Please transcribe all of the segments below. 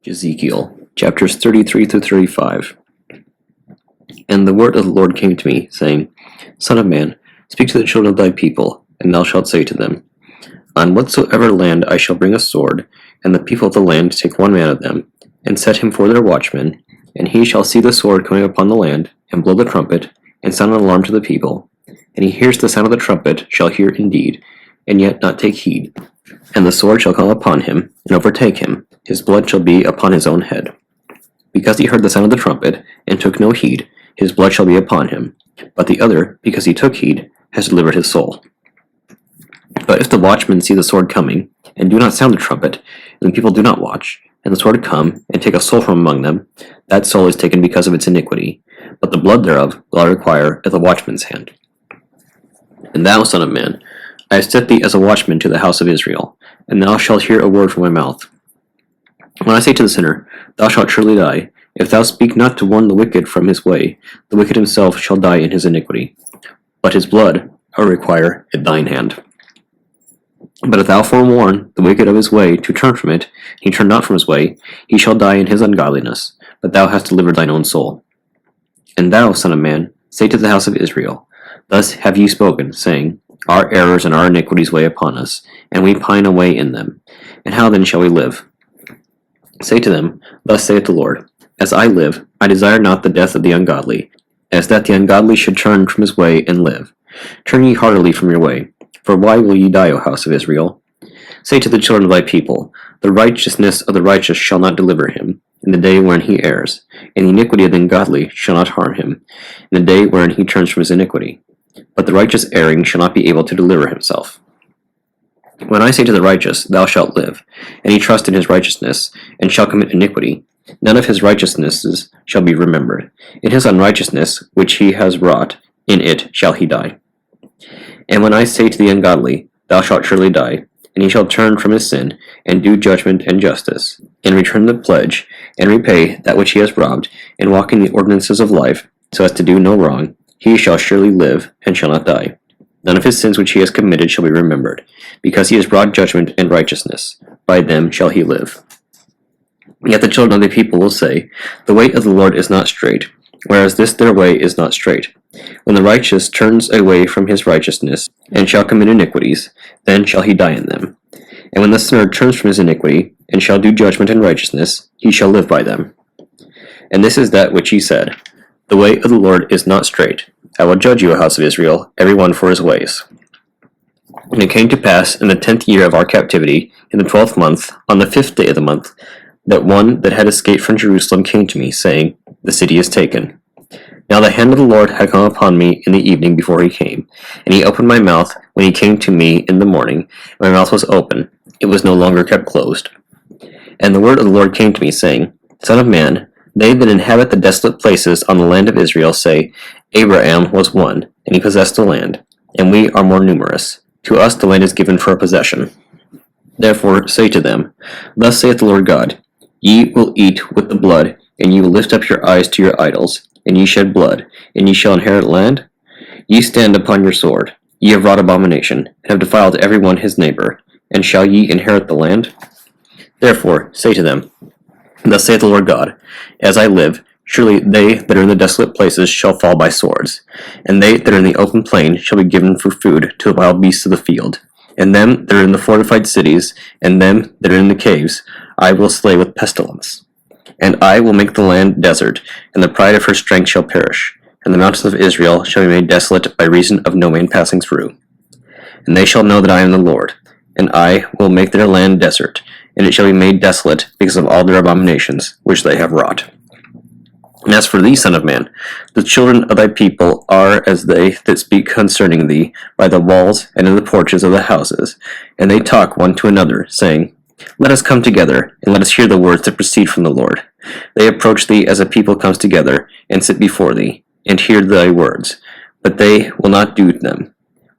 Jezekiel, chapters 33 through 35. And the word of the Lord came to me, saying, Son of man, speak to the children of thy people, and thou shalt say to them, On whatsoever land I shall bring a sword, and the people of the land take one man of them, and set him for their watchman, and he shall see the sword coming upon the land, and blow the trumpet, and sound an alarm to the people. And he hears the sound of the trumpet, shall hear indeed, and yet not take heed. And the sword shall come upon him, and overtake him, his blood shall be upon his own head. Because he heard the sound of the trumpet, and took no heed, his blood shall be upon him. But the other, because he took heed, has delivered his soul. But if the watchmen see the sword coming, and do not sound the trumpet, and the people do not watch, and the sword come, and take a soul from among them, that soul is taken because of its iniquity, but the blood thereof will I require at the watchman's hand. And thou, son of man, I have set thee as a watchman to the house of Israel, and thou shalt hear a word from my mouth. When I say to the sinner, Thou shalt surely die, if thou speak not to warn the wicked from his way, the wicked himself shall die in his iniquity. But his blood I will require at thine hand. But if thou forewarn the wicked of his way to turn from it, and he turn not from his way, he shall die in his ungodliness, but thou hast delivered thine own soul. And thou, son of man, say to the house of Israel, Thus have ye spoken, saying, Our errors and our iniquities weigh upon us, and we pine away in them. And how then shall we live? Say to them, Thus saith the Lord, As I live, I desire not the death of the ungodly, as that the ungodly should turn from his way and live. Turn ye heartily from your way, for why will ye die, O house of Israel? Say to the children of thy people, The righteousness of the righteous shall not deliver him, in the day wherein he errs, and the iniquity of the ungodly shall not harm him, in the day wherein he turns from his iniquity. But the righteous erring shall not be able to deliver himself. When I say to the righteous, Thou shalt live, and he trust in his righteousness, and shall commit iniquity, none of his righteousnesses shall be remembered. In his unrighteousness, which he has wrought, in it shall he die. And when I say to the ungodly, Thou shalt surely die, and he shall turn from his sin, and do judgment and justice, and return the pledge, and repay that which he has robbed, and walk in the ordinances of life, so as to do no wrong, he shall surely live, and shall not die. None of his sins which he has committed shall be remembered, because he has wrought judgment and righteousness. By them shall he live. Yet the children of the people will say, The way of the Lord is not straight, whereas this their way is not straight. When the righteous turns away from his righteousness, and shall commit iniquities, then shall he die in them. And when the sinner turns from his iniquity, and shall do judgment and righteousness, he shall live by them. And this is that which he said, The way of the Lord is not straight. I will judge you, O house of Israel, every one for his ways. And it came to pass in the 10th year of our captivity, in the 12th month, on the 5th day of the month, that one that had escaped from Jerusalem came to me, saying, The city is taken. Now the hand of the Lord had come upon me in the evening before he came, and he opened my mouth when he came to me in the morning. My mouth was open, it was no longer kept closed. And the word of the Lord came to me, saying, Son of man, they that inhabit the desolate places on the land of Israel say, Abraham was one, and he possessed the land, and we are more numerous. To us the land is given for a possession. Therefore say to them, Thus saith the Lord God, Ye will eat with the blood, and ye will lift up your eyes to your idols, and ye shed blood, and ye shall inherit land? Ye stand upon your sword, ye have wrought abomination, and have defiled every one his neighbor, and shall ye inherit the land? Therefore say to them, Thus saith the Lord God, As I live, surely they that are in the desolate places shall fall by swords, and they that are in the open plain shall be given for food to the wild beasts of the field. And them that are in the fortified cities, and them that are in the caves, I will slay with pestilence. And I will make the land desert, and the pride of her strength shall perish, and the mountains of Israel shall be made desolate by reason of no man passing through. And they shall know that I am the Lord, and I will make their land desert, and it shall be made desolate because of all their abominations which they have wrought. And as for thee, son of man, the children of thy people are as they that speak concerning thee by the walls and in the porches of the houses, and they talk one to another, saying, Let us come together, and let us hear the words that proceed from the Lord. They approach thee as a people comes together, and sit before thee, and hear thy words, but they will not do them.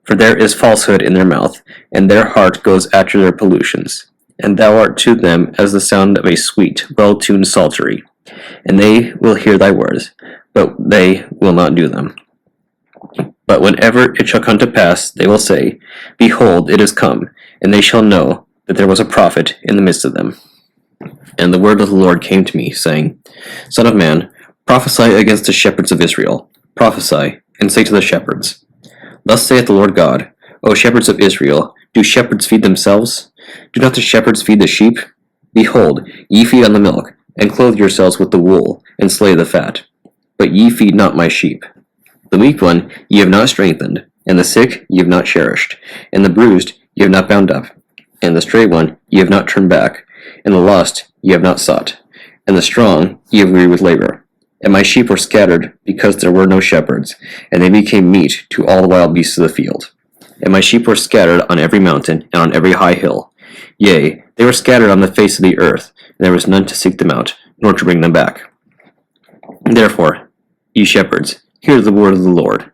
For there is falsehood in their mouth, and their heart goes after their pollutions. And thou art to them as the sound of a sweet, well-tuned psaltery. And they will hear thy words, but they will not do them. But whenever it shall come to pass, they will say, Behold, it is come, and they shall know that there was a prophet in the midst of them. And the word of the Lord came to me, saying, Son of man, prophesy against the shepherds of Israel. Prophesy, and say to the shepherds, Thus saith the Lord God, O shepherds of Israel, do shepherds feed themselves? Do not the shepherds feed the sheep? Behold, ye feed on the milk, and clothe yourselves with the wool, and slay the fat. But ye feed not my sheep. The weak one ye have not strengthened, and the sick ye have not cherished, and the bruised ye have not bound up, and the stray one ye have not turned back, and the lost ye have not sought, and the strong ye have wearied with labor. And my sheep were scattered, because there were no shepherds, and they became meat to all the wild beasts of the field. And my sheep were scattered on every mountain, and on every high hill. Yea, they were scattered on the face of the earth, and there was none to seek them out, nor to bring them back. Therefore, ye shepherds, hear the word of the Lord.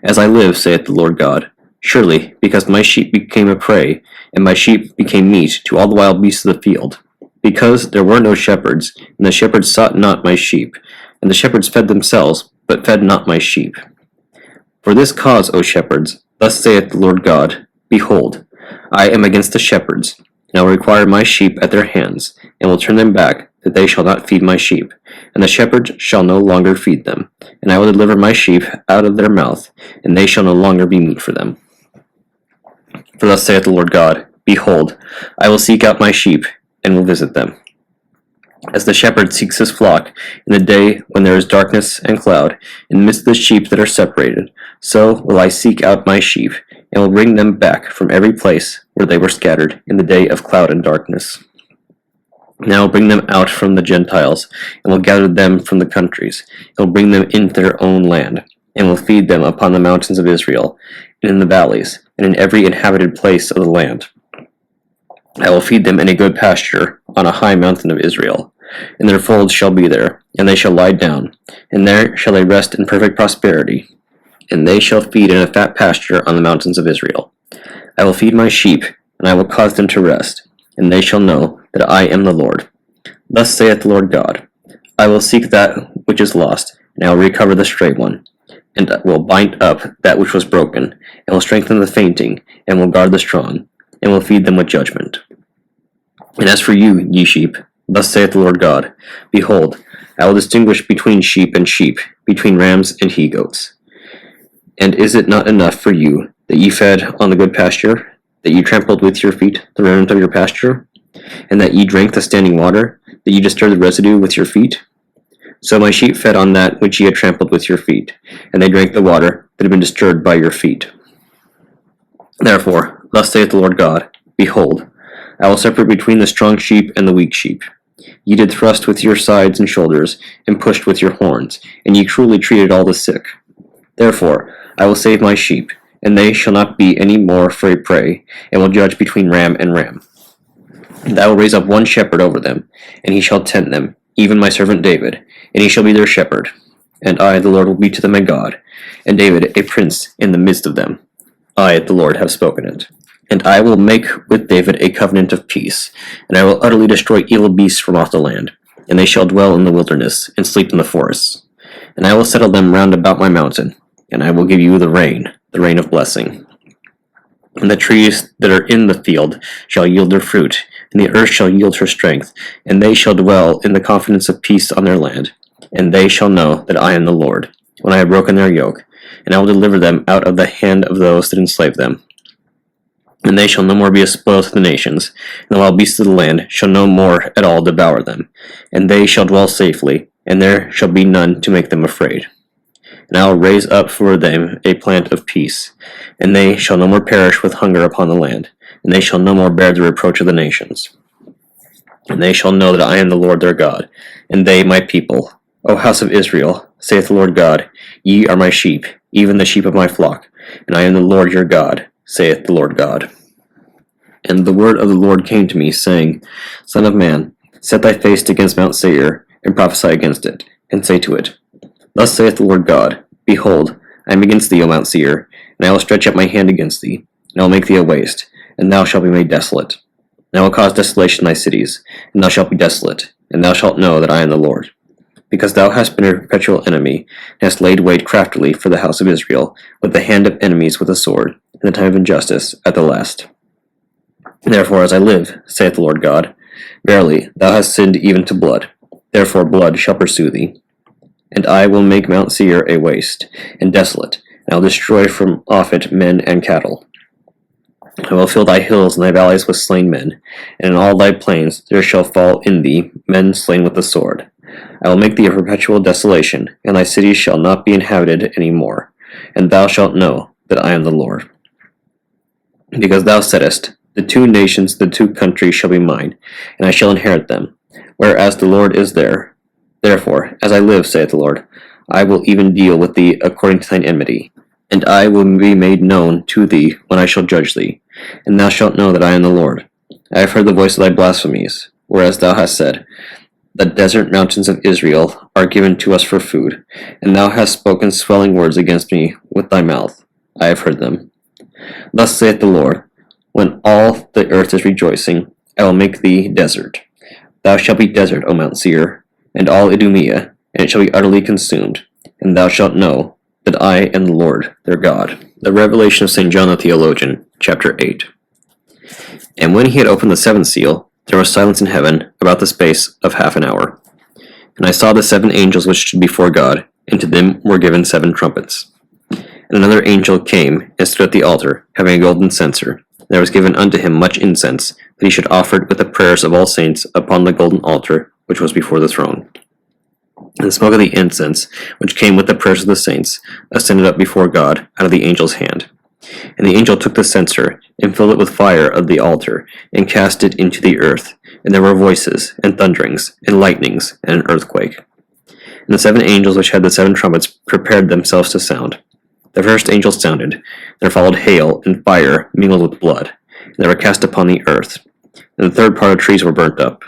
As I live, saith the Lord God, surely, because my sheep became a prey, and my sheep became meat to all the wild beasts of the field, because there were no shepherds, and the shepherds sought not my sheep, and the shepherds fed themselves, but fed not my sheep. For this cause, O shepherds, thus saith the Lord God, Behold, I am against the shepherds, and I will require my sheep at their hands, and will turn them back, that they shall not feed my sheep, and the shepherds shall no longer feed them. And I will deliver my sheep out of their mouth, and they shall no longer be meat for them. For thus saith the Lord God, Behold, I will seek out my sheep, and will visit them. As the shepherd seeks his flock in the day when there is darkness and cloud, in the midst of the sheep that are separated, so will I seek out my sheep, and will bring them back from every place where they were scattered in the day of cloud and darkness. And I will bring them out from the Gentiles, and will gather them from the countries, and will bring them into their own land, and will feed them upon the mountains of Israel, and in the valleys, and in every inhabited place of the land. I will feed them in a good pasture on a high mountain of Israel, and their folds shall be there, and they shall lie down, and there shall they rest in perfect prosperity, and they shall feed in a fat pasture on the mountains of Israel. I will feed my sheep, and I will cause them to rest, and they shall know that I am the Lord. Thus saith the Lord God, I will seek that which is lost, and I will recover the stray one, and will bind up that which was broken, and will strengthen the fainting, and will guard the strong, and will feed them with judgment. And as for you, ye sheep, thus saith the Lord God, Behold, I will distinguish between sheep and sheep, between rams and he-goats. And is it not enough for you that ye fed on the good pasture, that ye trampled with your feet the remnant of your pasture, and that ye drank the standing water, that ye disturbed the residue with your feet? So my sheep fed on that which ye had trampled with your feet, and they drank the water that had been disturbed by your feet. Therefore, thus saith the Lord God, Behold, I will separate between the strong sheep and the weak sheep. Ye did thrust with your sides and shoulders, and pushed with your horns, and ye cruelly treated all the sick. Therefore, I will save my sheep, and they shall not be any more for a prey, and will judge between ram and ram. And I will raise up one shepherd over them, and he shall tend them, even my servant David, and he shall be their shepherd. And I, the Lord, will be to them a God, and David a prince in the midst of them. I, the Lord, have spoken it. And I will make with David a covenant of peace, and I will utterly destroy evil beasts from off the land, and they shall dwell in the wilderness, and sleep in the forests. And I will settle them round about my mountain, and I will give you the rain of blessing. And the trees that are in the field shall yield their fruit, and the earth shall yield her strength, and they shall dwell in the confidence of peace on their land. And they shall know that I am the Lord, when I have broken their yoke, and I will deliver them out of the hand of those that enslave them. And they shall no more be a spoil to the nations, and the wild beasts of the land shall no more at all devour them. And they shall dwell safely, and there shall be none to make them afraid. And I will raise up for them a plant of peace, and they shall no more perish with hunger upon the land, and they shall no more bear the reproach of the nations. And they shall know that I am the Lord their God, and they my people. O house of Israel, saith the Lord God, ye are my sheep, even the sheep of my flock, and I am the Lord your God, saith the Lord God. And the word of the Lord came to me, saying, Son of man, set thy face against Mount Seir, and prophesy against it, and say to it, Thus saith the Lord God, Behold, I am against thee, O Mount Seir, and I will stretch out my hand against thee, and I will make thee a waste, and thou shalt be made desolate. And I will cause desolation in thy cities, and thou shalt be desolate, and thou shalt know that I am the Lord. Because thou hast been a perpetual enemy, and hast laid wait craftily for the house of Israel, with the hand of enemies with a sword, in the time of injustice, at the last. Therefore, as I live, saith the Lord God, Verily, thou hast sinned even to blood. Therefore blood shall pursue thee. And I will make Mount Seir a waste, and desolate, and I will destroy from off it men and cattle. I will fill thy hills and thy valleys with slain men, and in all thy plains there shall fall in thee men slain with the sword. I will make thee a perpetual desolation, and thy cities shall not be inhabited any more, and thou shalt know that I am the Lord. Because thou saidst, the two nations, the two countries shall be mine, and I shall inherit them, whereas the Lord is there. Therefore, as I live, saith the Lord, I will even deal with thee according to thine enmity, and I will be made known to thee when I shall judge thee, and thou shalt know that I am the Lord. I have heard the voice of thy blasphemies, whereas thou hast said, the desert mountains of Israel are given to us for food, and thou hast spoken swelling words against me with thy mouth. I have heard them. Thus saith the Lord, when all the earth is rejoicing, I will make thee desert. Thou shalt be desert, O Mount Seir, and all Idumea, and it shall be utterly consumed, and thou shalt know that I am the Lord their God. The Revelation of St. John the Theologian, chapter 8. And when he had opened the seventh seal, there was silence in heaven about the space of half an hour. And I saw the 7 angels which stood before God, and to them were given 7 trumpets. And another angel came and stood at the altar, having a golden censer. There was given unto him much incense, that he should offer it with the prayers of all saints upon the golden altar which was before the throne. And the smoke of the incense, which came with the prayers of the saints, ascended up before God out of the angel's hand. And the angel took the censer, and filled it with fire of the altar, and cast it into the earth. And there were voices, and thunderings, and lightnings, and an earthquake. And the 7 angels which had the 7 trumpets prepared themselves to sound. The first angel sounded, there followed hail and fire mingled with blood, and they were cast upon the earth. And the third part of trees were burnt up,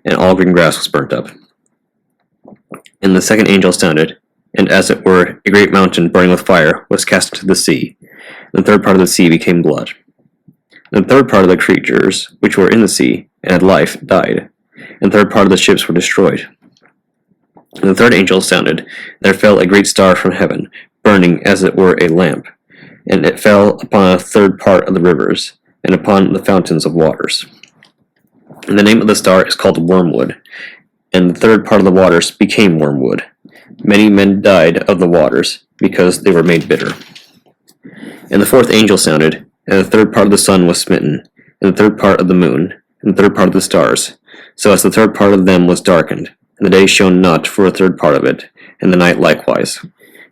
and all green grass was burnt up. And the second angel sounded, and as it were a great mountain burning with fire was cast into the sea. And the third part of the sea became blood. And the third part of the creatures which were in the sea and had life died, and the third part of the ships were destroyed. And the third angel sounded, and there fell a great star from heaven, burning as it were a lamp, and it fell upon a third part of the rivers, and upon the fountains of waters. And the name of the star is called Wormwood, and the third part of the waters became wormwood. Many men died of the waters, because they were made bitter. And the fourth angel sounded, and the third part of the sun was smitten, and the third part of the moon, and the third part of the stars, so as the third part of them was darkened, and the day shone not for a third part of it, and the night likewise.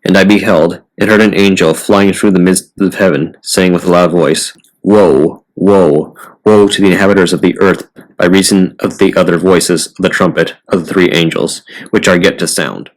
And I beheld, and heard an angel flying through the midst of heaven, saying with a loud voice, Woe, woe, woe to the inhabitants of the earth, by reason of the other voices of the trumpet of the 3 angels, which are yet to sound.